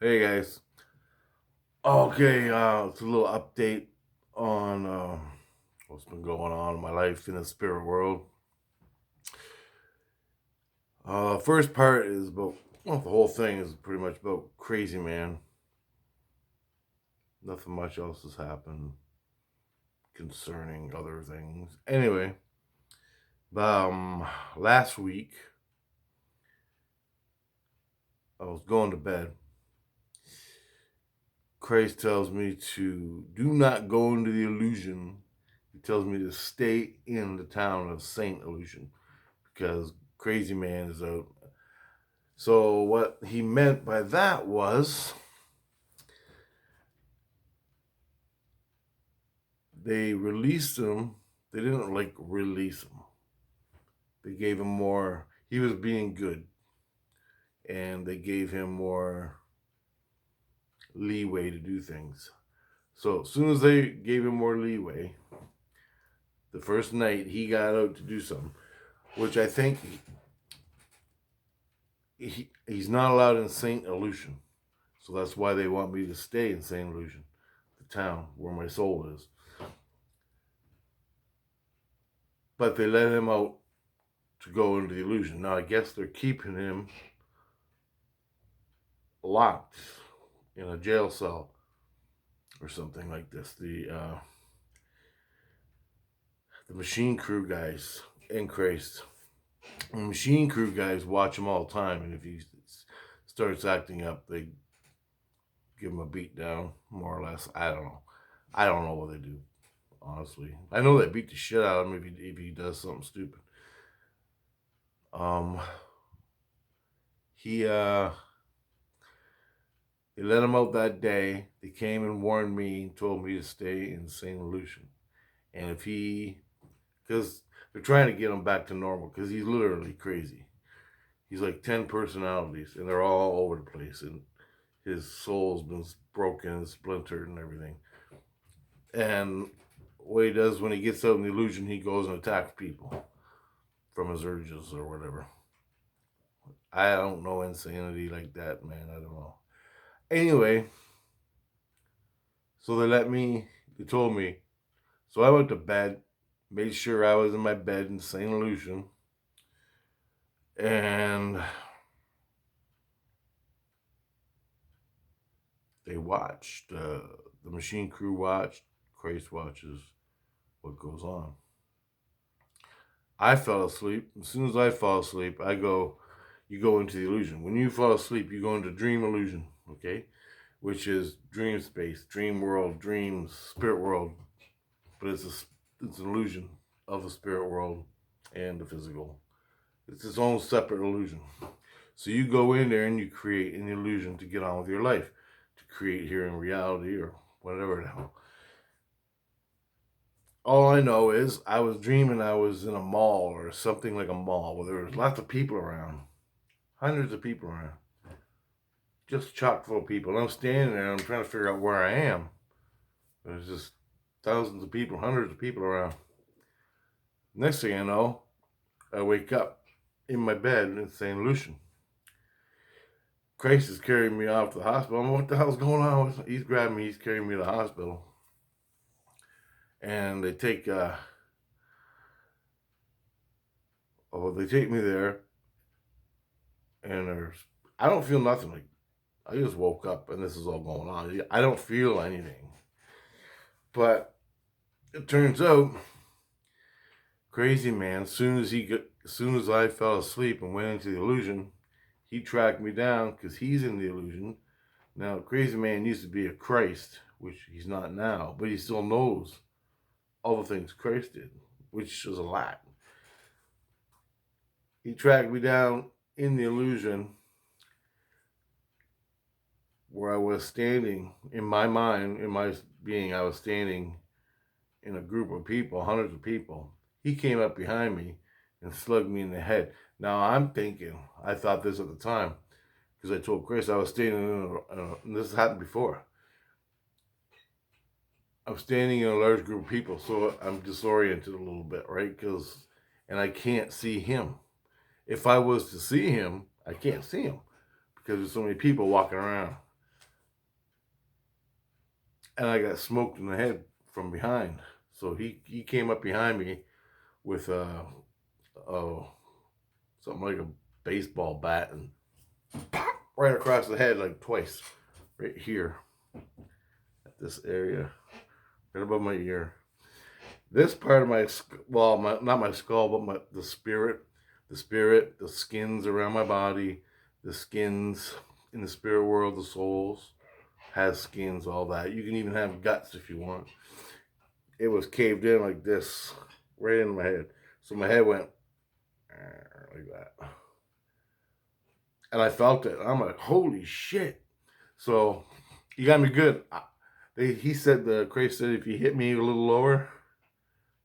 Hey guys. Okay, it's a little update on what's been going on in my life in the spirit world. First part is about, well, the whole thing is pretty much about Crazy Man. Nothing much else has happened concerning other things. Anyway, last week I was going to bed. Christ tells me to do not go into the illusion. He tells me to stay in the town of Saint Illusion because Crazy Man is out. So what he meant by that was they released him. They didn't release him. They gave him more. He was being good, and they gave him more leeway to do things. So as soon as they gave him more leeway, the first night he got out to do something, which I think he's not allowed in Saint Illusion. So that's why they want me to stay in Saint Illusion, the town where my soul is. But they let him out to go into the illusion. Now I guess they're keeping him locked in a jail cell or something like this. The machine crew guys in Christ. The machine crew guys watch him all the time, and if he starts acting up, they give him a beat down, more or less. I don't know. I don't know what they do, honestly. I know they beat the shit out of him if he does something stupid. Um, he They let him out that day. They came and warned me and told me to stay in St. Lucian. And because they're trying to get him back to normal, because he's literally crazy. He's like 10 personalities, and they're all over the place. And his soul's been broken and splintered and everything. And what he does when he gets out in the illusion, he goes and attacks people from his urges or whatever. I don't know insanity like that, man. I don't know. Anyway, so they told me. So I went to bed, made sure I was in my bed in St. Lucian, and they watched. The machine crew watched. Christ watches what goes on. I fell asleep. As soon as I fall asleep, you go into the illusion. When you fall asleep, you go into dream illusion, okay? Which is dream space, dream world, dreams, spirit world. But it's an illusion of the spirit world and the physical. It's its own separate illusion. So you go in there and you create an illusion to get on with your life, to create here in reality or whatever the hell. All I know is I was dreaming I was in a mall or something like a mall where there was lots of people around, hundreds of people around, just chock full of people. And I'm standing there and I'm trying to figure out where I am. There's just thousands of people, hundreds of people around. Next thing I know, I wake up in my bed in St. Lucian. Christ is carrying me off to the hospital. I'm like, what the hell's going on? He's grabbing me. He's carrying me to the hospital. And they take me there. And I don't feel nothing. Like, I just woke up and this is all going on. I don't feel anything. But it turns out, Crazy Man, as soon as I fell asleep and went into the illusion, he tracked me down because he's in the illusion. Now, Crazy Man used to be a Christ, which he's not now, but he still knows all the things Christ did, which is a lot. He tracked me down in the illusion where I was standing in my mind, in my being, I was standing in a group of people, hundreds of people. He came up behind me and slugged me in the head. Now I'm thinking, I thought this at the time, because I told Chris I was standing and this has happened before. I'm standing in a large group of people, so I'm disoriented a little bit, right? And I can't see him. If I was to see him, I can't see him because there's so many people walking around. and I got smoked in the head from behind. So he came up behind me with uh something like a baseball bat and right across the head like twice, right here at this area, right above my ear. This part of my well, not my skull, but the spirit, the skins around my body, the skins in the spirit world, the souls has skins, all that. You can even have guts if you want. It was caved in like this, right in my head. So my head went like that. And I felt it. I'm like, holy shit. So you got me good. He said, the Christ said, if you hit me a little lower,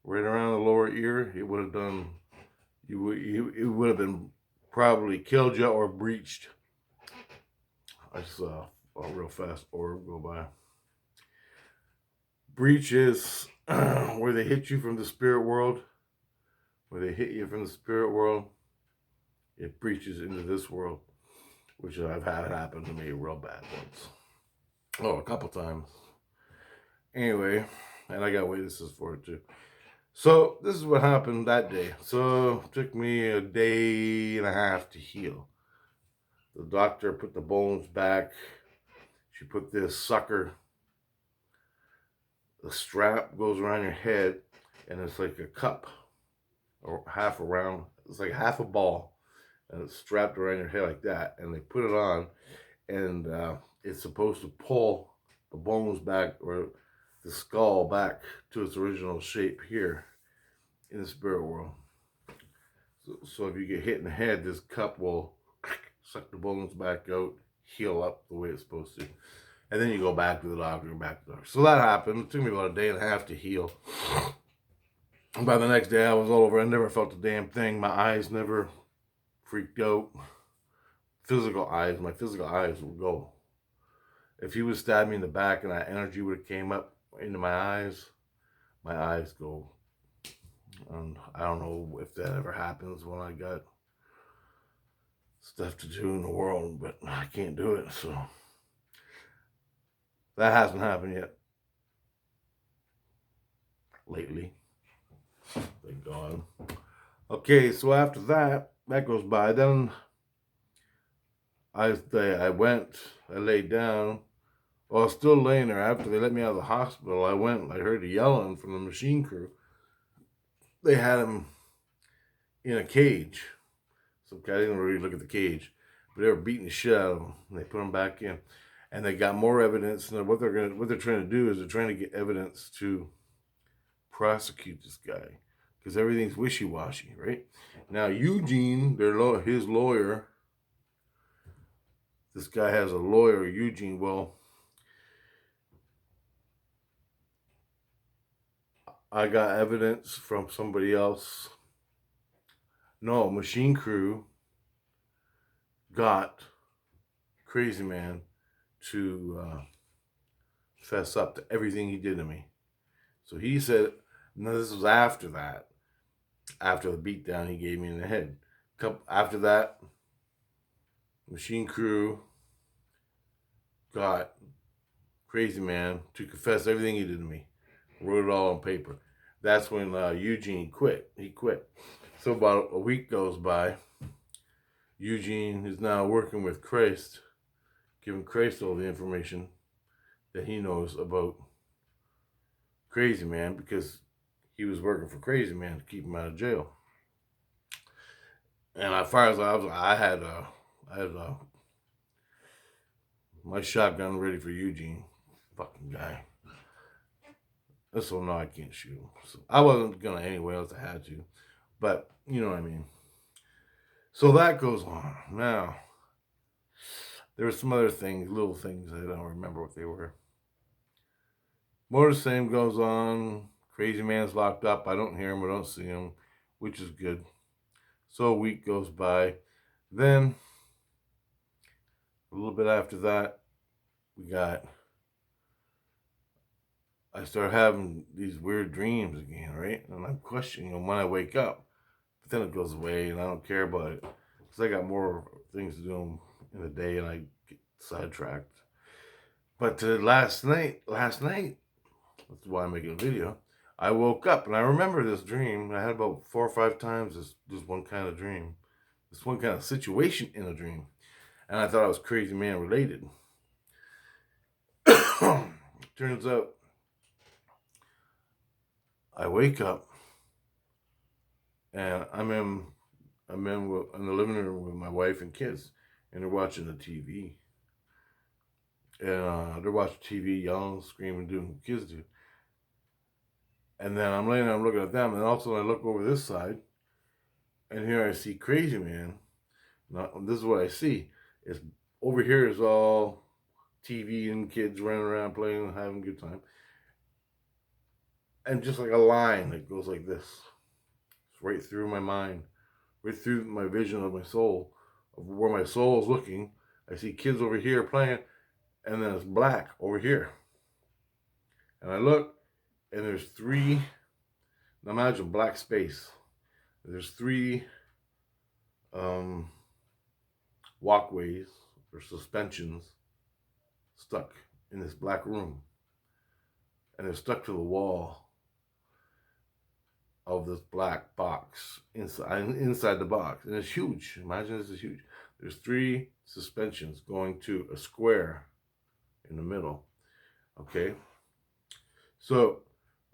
right around the lower ear, it would have done, it would have been probably killed you or breached. I saw a real fast orb go by. Breach is where they hit you from the spirit world. Where they hit you from the spirit world, it breaches into this world, which I've had happen to me real bad once. Oh, a couple times. Anyway, and I got witnesses for it too. So this is what happened that day. So it took me a day and a half to heal. The doctor put the bones back. She put this sucker. The strap goes around your head, and it's like a cup, or half around. It's like half a ball, and it's strapped around your head like that. And they put it on, and it's supposed to pull the bones back, or the skull back to its original shape here in the spirit world. So if you get hit in the head, this cup will suck the bones back out, heal up the way it's supposed to. And then you go back to the doctor and back to the doctor. So that happened. It took me about a day and a half to heal. And by the next day, I was all over. I never felt a damn thing. My eyes never freaked out. My physical eyes would go. If he would stab me in the back and that energy would have came up into my eyes go. And I don't know if that ever happens when I got stuff to do in the world, but I can't do it, so that hasn't happened yet lately, thank God. Okay, so after that goes by, then I laid down. Well, I was still laying there after they let me out of the hospital. I heard the yelling from the machine crew. They had him in a cage. So I didn't really look at the cage, but they were beating the shit out of him, and they put him back in. And they got more evidence. And what they're trying to do is they're trying to get evidence to prosecute this guy, because everything's wishy-washy, right? Now Eugene, his lawyer. This guy has a lawyer, Eugene. Well, I got evidence from somebody else. No, machine crew got Crazy Man to fess up to everything he did to me. So he said, no, this was after that. After the beatdown he gave me in the head. After that, machine crew got Crazy Man to confess everything he did to me. Wrote it all on paper. That's when Eugene quit. He quit. So about a week goes by. Eugene is now working with Christ, giving Christ all the information that he knows about Crazy Man, because he was working for Crazy Man to keep him out of jail. And as far as I had my shotgun ready for Eugene, fucking guy. So no, I can't shoot him. So I wasn't gonna anyway, else I had to. But you know what I mean. So that goes on. Now, there were some other things, little things, I don't remember what they were. More of the same goes on. Crazy Man's locked up. I don't hear him, I don't see him, which is good. So a week goes by. Then, a little bit after that, I start having these weird dreams again, right? And I'm questioning them when I wake up. But then it goes away and I don't care about it, because I got more things to do in the day and I get sidetracked. But last night, that's why I'm making a video. I woke up and I remember this dream. I had about 4 or 5 times this one kind of dream, this one kind of situation in a dream, and I thought I was crazy man related. Turns out, I wake up and I'm in the living room with my wife and kids, and they're watching the TV. And they're watching TV, yelling, screaming, doing what kids do. And then I'm laying there, I'm looking at them, and also I look over this side, and here I see Crazy Man. Now, this is what I see. It's over here is all TV and kids running around playing, having a good time. And just like a line that goes like this. It's right through my mind, right through my vision of my soul, of where my soul is looking. I see kids over here playing, and then it's black over here. And I look, and there's three, now imagine black space. There's three walkways or suspensions stuck in this black room. And they're stuck to the wall of this black box inside the box. And it's huge. Imagine this is huge. There's three suspensions going to a square in the middle. Okay? So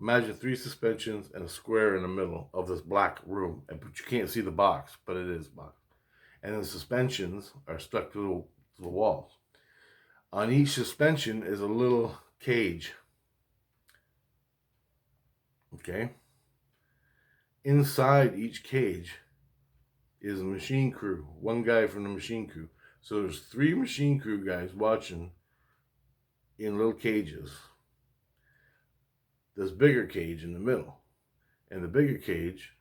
imagine three suspensions and a square in the middle of this black room. But you can't see the box, but it is box. And the suspensions are stuck to the walls. On each suspension is a little cage. Okay? Inside each cage is a machine crew. One guy from the machine crew. So there's three machine crew guys watching in little cages. This bigger cage in the middle. And the bigger cage,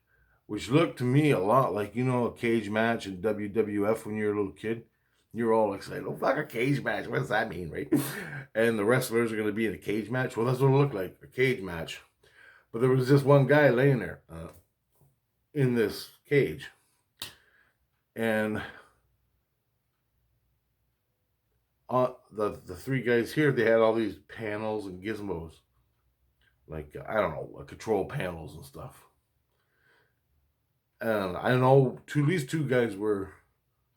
which looked to me a lot like, a cage match in WWF when you're a little kid. You're all excited. Oh, fuck, a cage match. What does that mean, right? And the wrestlers are going to be in a cage match. Well, that's what it looked like, a cage match. But there was just one guy laying there in this cage. And the three guys here, they had all these panels and gizmos. Like, I don't know, control panels and stuff. And I know at least two guys were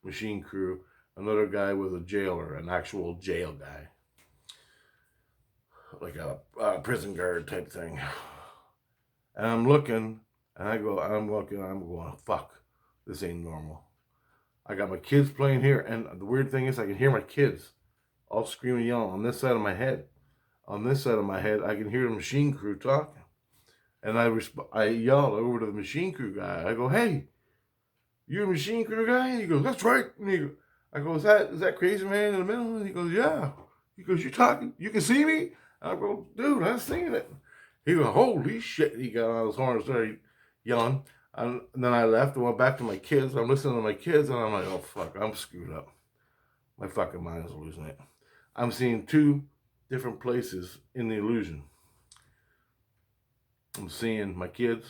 machine crew. Another guy was a jailer, an actual jail guy. Like a prison guard type thing. And I'm looking, and I'm going, fuck, this ain't normal. I got my kids playing here, and the weird thing is I can hear my kids all screaming, yelling on this side of my head. On this side of my head, I can hear the machine crew talking. And I yell over to the machine crew guy. I go, hey, you a machine crew guy? And he goes, that's right. And I go, is that crazy man in the middle? And he goes, yeah. He goes, you talking? You can see me? I go, dude, I seen it. He goes, holy shit. He got on his horn and started yelling. And then I left and went back to my kids. I'm listening to my kids, and I'm like, oh, fuck, I'm screwed up. My fucking mind is losing it. I'm seeing two different places in the illusion. I'm seeing my kids.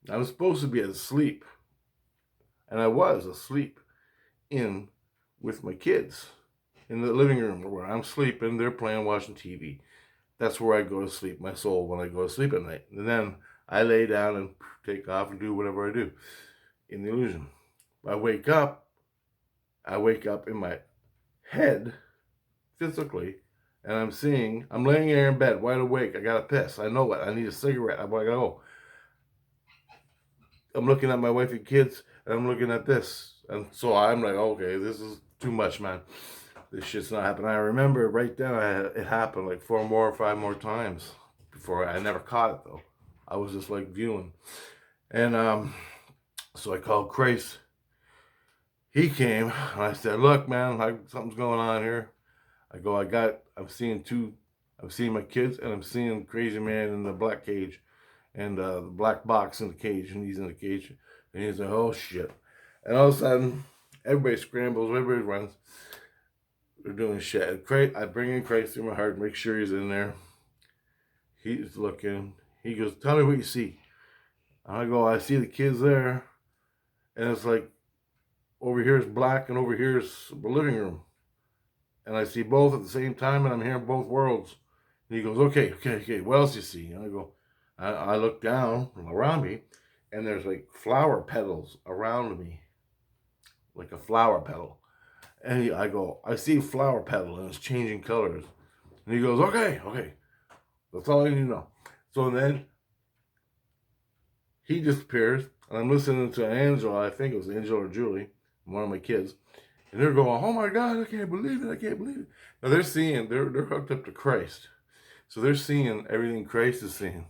I was supposed to be asleep. And I was asleep with my kids in the living room where I'm sleeping. They're playing, watching TV. That's where I go to sleep, my soul, when I go to sleep at night. And then I lay down and take off and do whatever I do in the illusion. I wake up in my head, physically, and I'm laying there in bed, wide awake. I gotta piss. I know it. I need a cigarette. I'm like, oh. I'm looking at my wife and kids, and I'm looking at this. And so I'm like, okay, this is too much, man. This shit's not happening. I remember right then it happened like 4 or 5 more times before. I never caught it, though. I was just like viewing. And so I called Christ. He came, and I said, look, man, something's going on here. I go, I'm seeing my kids, and I'm seeing Crazy Man in the black cage, and the black box in the cage, and he's in the cage, and he's like, oh shit. And all of a sudden, everybody scrambles, everybody runs. They're doing shit. I bring in Christ through my heart, make sure he's in there. He's looking. He goes, tell me what you see. And I go, I see the kids there, and it's like, over here is black, and over here is the living room. and I see both at the same time, and I'm hearing both worlds. And he goes, okay, what else you see? And I go, I look down around me, and there's like flower petals around me, like a flower petal. And I go, I see a flower petal, and it's changing colors. And he goes, okay, that's all I need to know. So then he disappears, and I'm listening to Angela, I think it was Angela or Julie, one of my kids, and they're going, oh my God, I can't believe it. Now they're hooked up to Christ. So they're seeing everything Christ is seeing.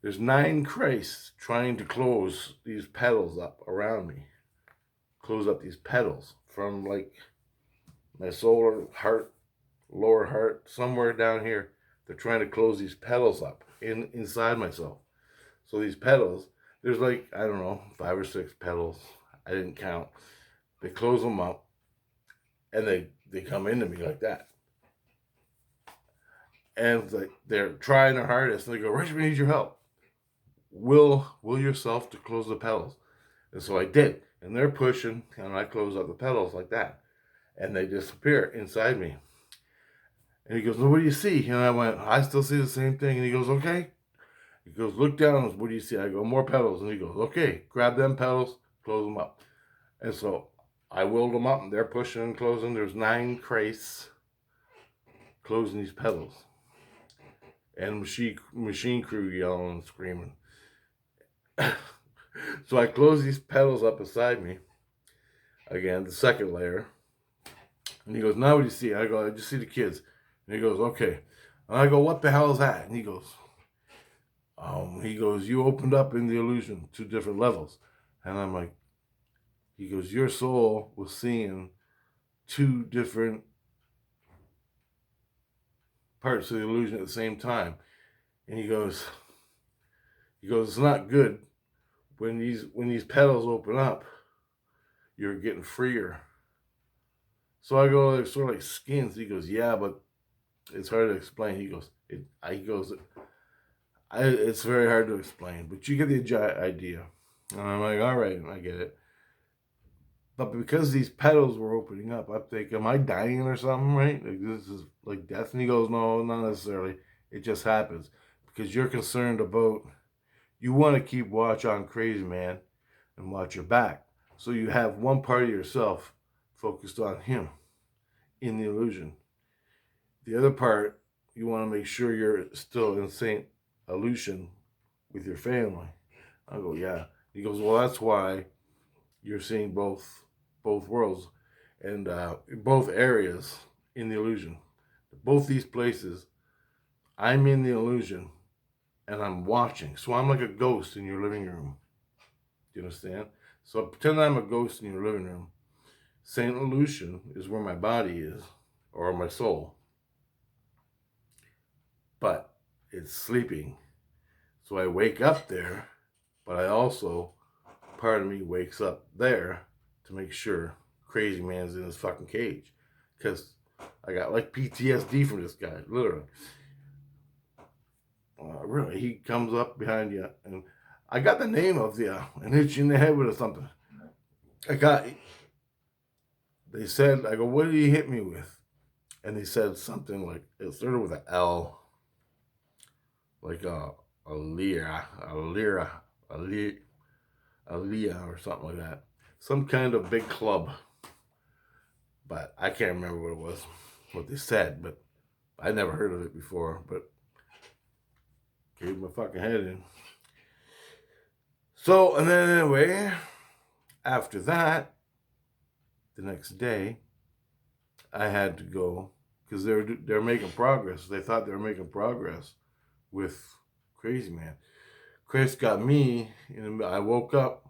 There's 9 Christs trying to close these petals up around me. Close up these petals from like my solar heart, lower heart, somewhere down here. They're trying to close these petals up inside myself. So these petals, there's like, I don't know, 5 or 6 petals. I didn't count. They close them up, and they come into me like that. And like they're trying their hardest, and they go, Rich, we need your help. Will yourself to close the petals. And so I did. And they're pushing, and I close up the petals like that. And they disappear inside me. And he goes, well, what do you see? And I went, I still see the same thing. And he goes, okay. He goes, look down. What do you see? I go, more petals. And he goes, okay, grab them petals, close them up. And so I willed them up, and they're pushing and closing. There's 9 Christs closing these petals. And machine crew yelling and screaming. So I close these petals up beside me. Again, the second layer. And he goes, now what do you see? I go, I just see the kids. And he goes, okay. And I go, what the hell is that? And he goes, you opened up in the illusion 2 different levels. And I'm like, he goes, your soul was seeing 2 different parts of the illusion at the same time. And he goes, it's not good. When these petals open up, you're getting freer. So I go, like, sort of like skins. He goes, yeah, but it's hard to explain. He goes, it's very hard to explain, but you get the idea. And I'm like, all right, I get it. But because these petals were opening up, I'm thinking, am I dying or something, right? Like, this is like death. And he goes, no, not necessarily. It just happens because you're concerned about, you want to keep watch on Crazy Man and watch your back. So you have one part of yourself focused on him in the illusion. The other part, you want to make sure you're still in St. Illusion with your family. I go, yeah. He goes, well, that's why you're seeing both worlds and both areas in the illusion. Both these places, I'm in the illusion and I'm watching. So I'm like a ghost in your living room. Do you understand? So pretend I'm a ghost in your living room. St. Illusion is where my body is, or my soul. But it's sleeping. So I wake up there, but I also, part of me wakes up there to make sure Crazy Man's in his fucking cage. Because I got like PTSD from this guy, literally. Really, he comes up behind you, and I got the name of the, and hit you in the head with or something. They said, I go, what did he hit me with? And they said something like, it started with an L. Like a lira, or something like that. Some kind of big club. But I can't remember what it was, what they said, but I never heard of it before, but gave my fucking head in. So, and then anyway, after that, the next day, I had to go, because they're making progress. They thought they were making progress with Crazy Man. Chris got me, and I woke up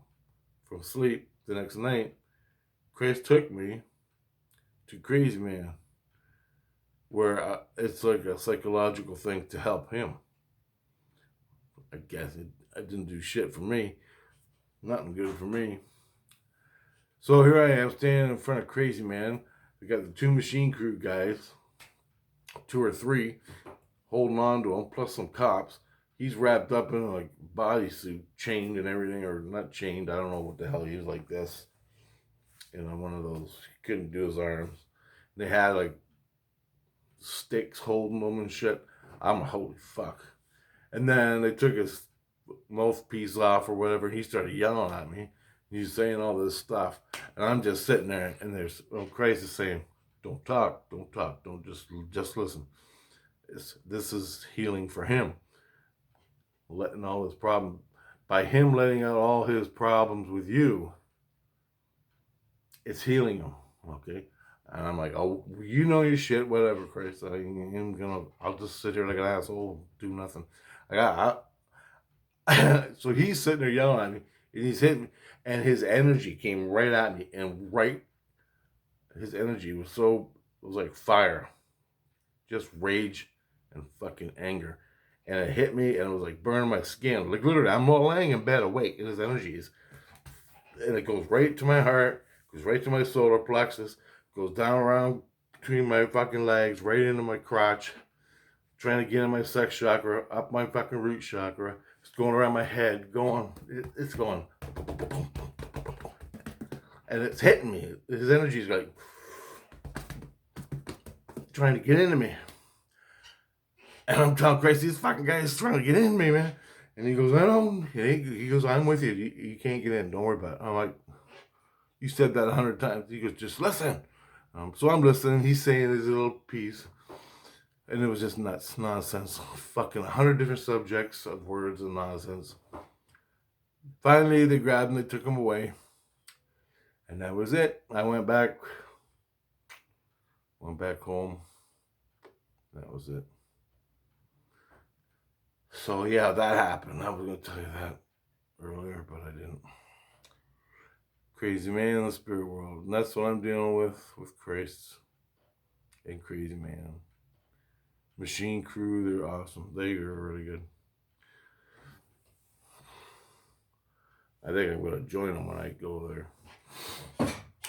from sleep the next night. Chris took me to Crazy Man, where it's like a psychological thing to help him. I guess it didn't do shit for me. Nothing good for me. So here I am standing in front of Crazy Man. We got the 2 machine crew guys, 2 or 3, holding on to him, plus some cops. He's wrapped up in a bodysuit, chained and everything, or not chained, I don't know what the hell he was, like this. One of those, he couldn't do his arms. They had like sticks holding them and shit. I'm like, holy fuck. And then they took his mouthpiece off or whatever. And he started yelling at me. He's saying all this stuff, and I'm just sitting there, and there's Christ is saying, "Don't talk, don't talk, don't just listen." This is healing for him, letting all his problem by him letting out all his problems with you. It's healing him, okay? And I'm like, oh, you know your shit, whatever, Christ. I'll just sit here like an asshole, do nothing. So he's sitting there yelling at me, and he's hitting me, and his energy came right at me, and his energy it was like fire, just rage and fucking anger. And it hit me, and it was like burning my skin. Like literally, I'm laying in bed awake, and his energy is, and it goes right to my heart, goes right to my solar plexus, goes down around between my fucking legs, right into my crotch, trying to get in my sex chakra, up my fucking root chakra. It's going around my head, it's going, and it's hitting me. His energy's like trying to get into me. And I'm telling Christ, this fucking guy is trying to get in me, man. And he goes, I don't. He goes, I'm with you. You can't get in. Don't worry about it. I'm like, you said that 100 times. He goes, just listen. So I'm listening. He's saying his little piece. And it was just nuts, nonsense. Fucking 100 different subjects of words and nonsense. Finally, they grabbed him. They took him away. And that was it. I went back home. That was it. So yeah, that happened. I was going to tell you that earlier, but I didn't. Crazy man in the spirit world. And that's what I'm dealing with Christ and Crazy Man. Machine Crew, they're awesome. They are really good. I think I'm going to join them when I go there.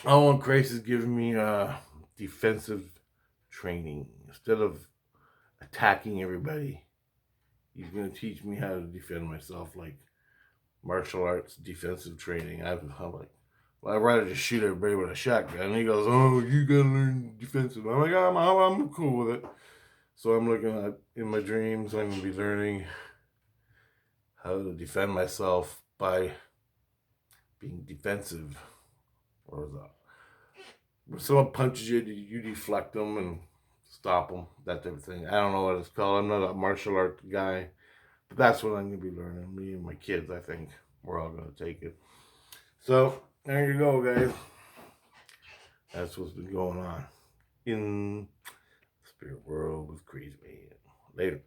Oh, and Christ is giving me defensive training. Instead of attacking everybody, he's going to teach me how to defend myself, like martial arts defensive training. I'm like, well, I'd rather just shoot everybody with a shotgun. And he goes, oh, you got to learn defensive. I'm like, I'm cool with it. So I'm looking at, in my dreams, I'm going to be learning how to defend myself by being defensive. Or when someone punches you, you deflect them and stop them, that type of thing. I don't know what it's called. I'm not a martial art guy, but that's what I'm going to be learning. Me and my kids, I think, we're all going to take it. So there you go, guys. That's what's been going on in the spirit world with Crazy Man. Later.